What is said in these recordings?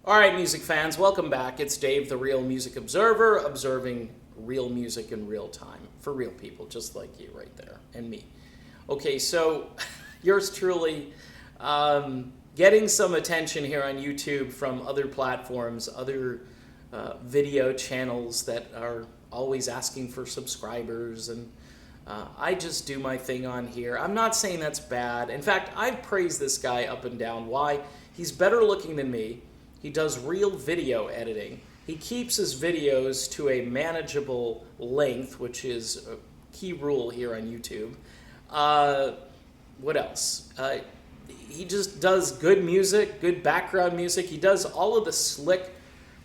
All right, music fans, welcome back. It's Dave, the Real Music Observer, observing real music in real time for real people just like you right there and me. Okay, so yours truly getting some attention here on YouTube from other platforms, other video channels that are always asking for subscribers, and I just do my thing on here. I'm not saying that's bad. In fact, I've praised this guy up and down. Why? He's better looking than me. He does real video editing. He keeps his videos to a manageable length, which is a key rule here on YouTube. What else? He just does good music, good background music. He does all of the slick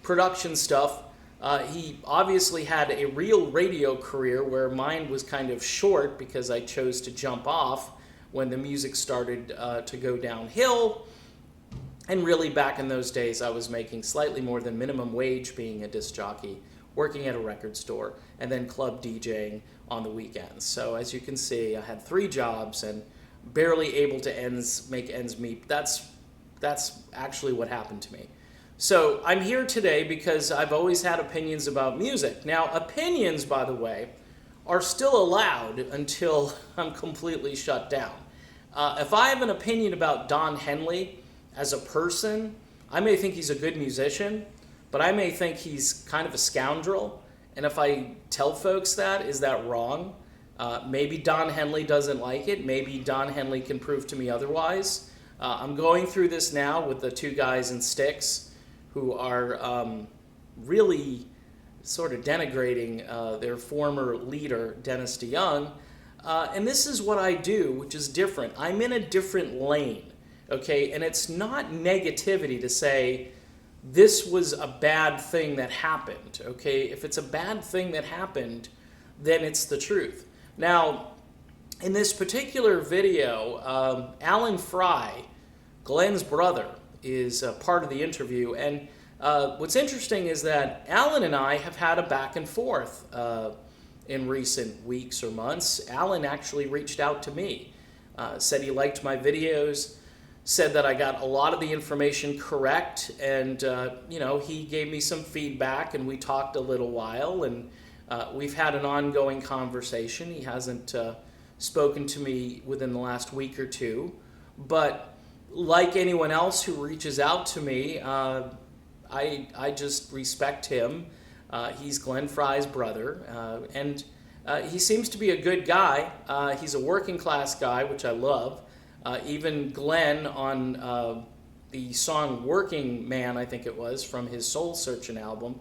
production stuff. He obviously had a real radio career where mine was kind of short because I chose to jump off when the music started to go downhill. And really, back in those days, I was making slightly more than minimum wage being a disc jockey, working at a record store, and then club DJing on the weekends. So as you can see, I had 3 jobs and barely able to make ends meet. That's actually what happened to me. So I'm here today because I've always had opinions about music. Now, opinions, by the way, are still allowed until I'm completely shut down. If I have an opinion about Don Henley as a person, I may think he's a good musician, but I may think he's kind of a scoundrel. And if I tell folks that, is that wrong? Maybe Don Henley doesn't like it. Maybe Don Henley can prove to me otherwise. I'm going through this now with the 2 guys in Styx who are really sort of denigrating their former leader, Dennis DeYoung. And this is what I do, which is different. I'm in a different lane. Okay, and it's not negativity to say this was a bad thing that happened. Okay, if it's a bad thing that happened, then it's the truth. Now, in this particular video, Alan Frey, Glenn's brother, is part of the interview. And what's interesting is that Alan and I have had a back and forth in recent weeks or months. Alan actually reached out to me, said he liked my videos, said that I got a lot of the information correct, and he gave me some feedback, and we talked a little while, and we've had an ongoing conversation. He hasn't spoken to me within the last week or 2, but like anyone else who reaches out to me, I just respect him. He's Glenn Frey's brother, and he seems to be a good guy. He's a working class guy, which I love. Even Glenn on the song Working Man, I think it was, from his Soul Searching album,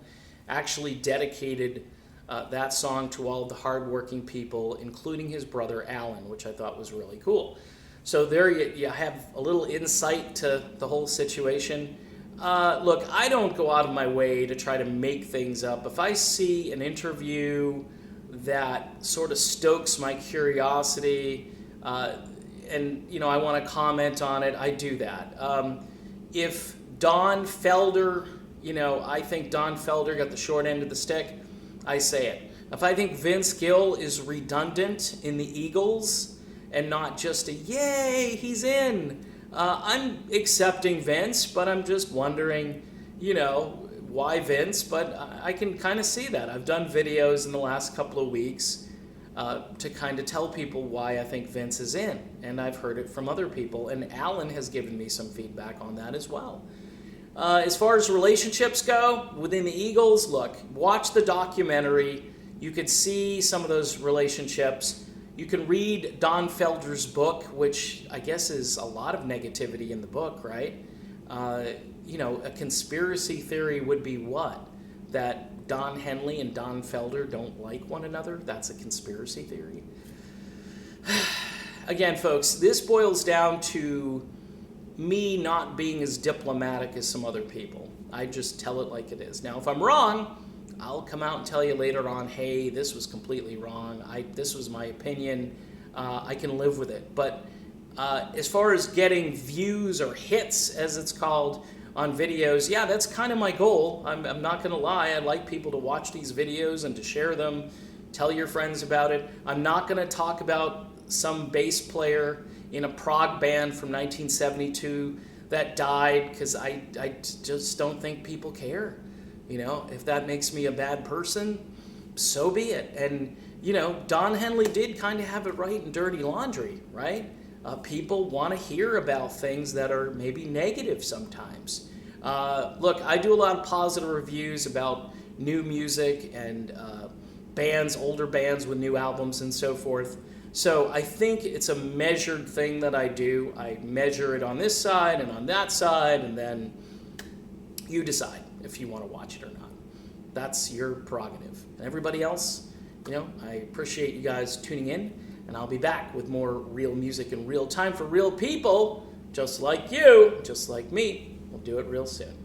actually dedicated that song to all of the hardworking people, including his brother Alan, which I thought was really cool. So there you have a little insight to the whole situation. Look, I don't go out of my way to try to make things up. If I see an interview that sort of stokes my curiosity, and I want to comment on it, I do that. If Don Felder, I think Don Felder got the short end of the stick, I say it. If I think Vince Gill is redundant in the Eagles and not just a yay, he's in, I'm accepting Vince, but I'm just wondering, why Vince, but I can kind of see that. I've done videos in the last couple of weeks to kind of tell people why I think Vince is in. And I've heard it from other people. And Alan has given me some feedback on that as well. As far as relationships go within the Eagles, look, watch the documentary. You could see some of those relationships. You can read Don Felder's book, which I guess is a lot of negativity in the book, right? A conspiracy theory would be what? That Don Henley and Don Felder don't like one another? That's a conspiracy theory. Again, folks, this boils down to me not being as diplomatic as some other people. I just tell it like it is. Now, if I'm wrong, I'll come out and tell you later on, hey, this was completely wrong. This was my opinion. I can live with it. But as far as getting views or hits, as it's called, on videos, yeah, that's kind of my goal. I'm not going to lie. I'd like people to watch these videos and to share them, tell your friends about it. I'm not going to talk about some bass player in a prog band from 1972 that died because I just don't think people care. You know, if that makes me a bad person, so be it. And, you know, Don Henley did kind of have it right in Dirty Laundry, right? People want to hear about things that are maybe negative sometimes. Look, I do a lot of positive reviews about new music and bands, older bands with new albums and so forth. So I think it's a measured thing that I do. I measure it on this side and on that side, and then you decide if you want to watch it or not. That's your prerogative. And everybody else, you know, I appreciate you guys tuning in, and I'll be back with more real music in real time for real people, just like you, just like me. We'll do it real soon.